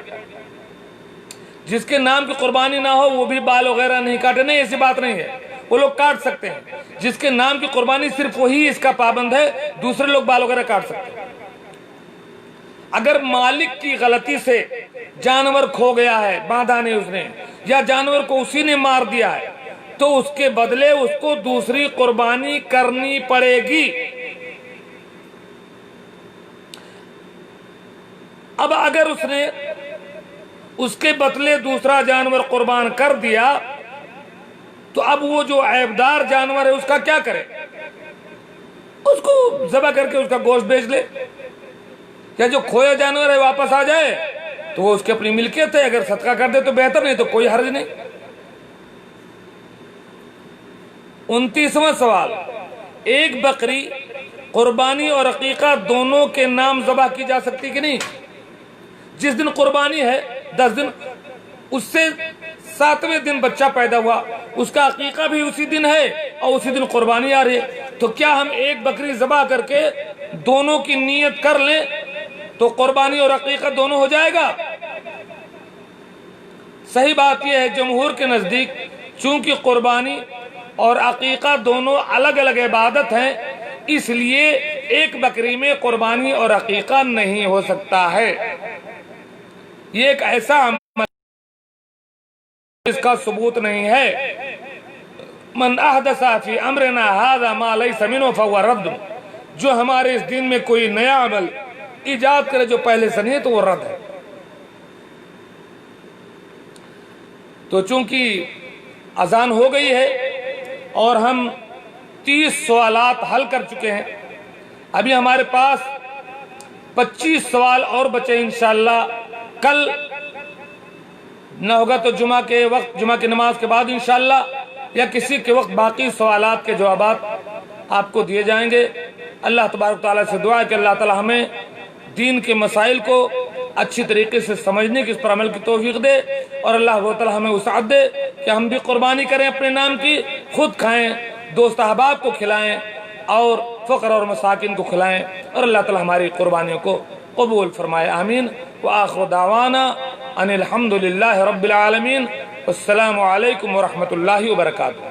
جس کے نام کی قربانی نہ ہو وہ بھی بال وغیرہ نہیں کاٹے، نہیں ایسی بات نہیں ہے، وہ لوگ کاٹ سکتے ہیں۔ جس کے نام کی قربانی صرف وہی اس کا پابند ہے، دوسرے لوگ بال وغیرہ کاٹ سکتے ہیں۔ اگر مالک کی غلطی سے جانور کھو گیا ہے، باندھا نہیں اس نے، یا جانور کو اسی نے مار دیا ہے، تو اس کے بدلے اس کو دوسری قربانی کرنی پڑے گی۔ اب اگر اس نے اس کے بدلے دوسرا جانور قربان کر دیا تو اب وہ جو عیبدار جانور ہے اس کا کیا کرے؟ اس کو ذبح کر کے اس کا گوشت بیچ لے، یا جو کھویا جانور ہے واپس آ جائے تو وہ اس کی اپنی ملکیت ہے، اگر صدقہ کر دے تو بہتر، نہیں تو کوئی حرج نہیں۔ 29واں سوال، ایک بکری قربانی اور عقیقہ دونوں کے نام ذبح کی جا سکتی کہ نہیں؟ جس دن قربانی ہے 10 دن، اس سے 7ویں دن بچہ پیدا ہوا، اس کا عقیقہ بھی اسی دن ہے اور اسی دن قربانی آ رہی ہے، تو کیا ہم ایک بکری ذبح کر کے دونوں کی نیت کر لیں تو قربانی اور عقیقہ دونوں ہو جائے گا؟ صحیح بات یہ ہے، جمہور کے نزدیک چونکہ قربانی اور عقیقہ دونوں الگ الگ عبادت ہیں، اس لیے ایک بکری میں قربانی اور عقیقہ نہیں ہو سکتا ہے۔ یہ ایک ایسا عمل اس کا ثبوت نہیں ہے۔ من احدث فی امرنا ھذا ما لیس منہ فہو رد، جو ہمارے اس دین میں کوئی نیا عمل ایجاد کرے جو پہلے سے نہیں تو وہ رد ہے۔ تو چونکہ اذان ہو گئی ہے اور ہم 30 سوالات حل کر چکے ہیں، ابھی ہمارے پاس 25 سوال اور بچے، انشاءاللہ کل نہ ہوگا تو جمعہ کے وقت، جمعہ کی نماز کے بعد انشاءاللہ، یا کسی کے وقت باقی سوالات کے جوابات آپ کو دیے جائیں گے۔ اللہ تبارک تعالیٰ سے دعا ہے کہ اللہ تعالیٰ ہمیں دین کے مسائل کو اچھی طریقے سے سمجھنے کی، اس پر عمل کی توفیق دے، اور اللہ تعالیٰ ہمیں وسعت دے کہ ہم بھی قربانی کریں اپنے نام کی، خود کھائیں، دوست احباب کو کھلائیں، اور فقر اور مساکین کو کھلائیں، اور اللہ تعالیٰ ہماری قربانیوں کو قبول فرمائے، آمین۔ وآخر دعوانا ان الحمد للہ رب العالمین، والسلام علیکم ورحمۃ اللہ وبرکاتہ۔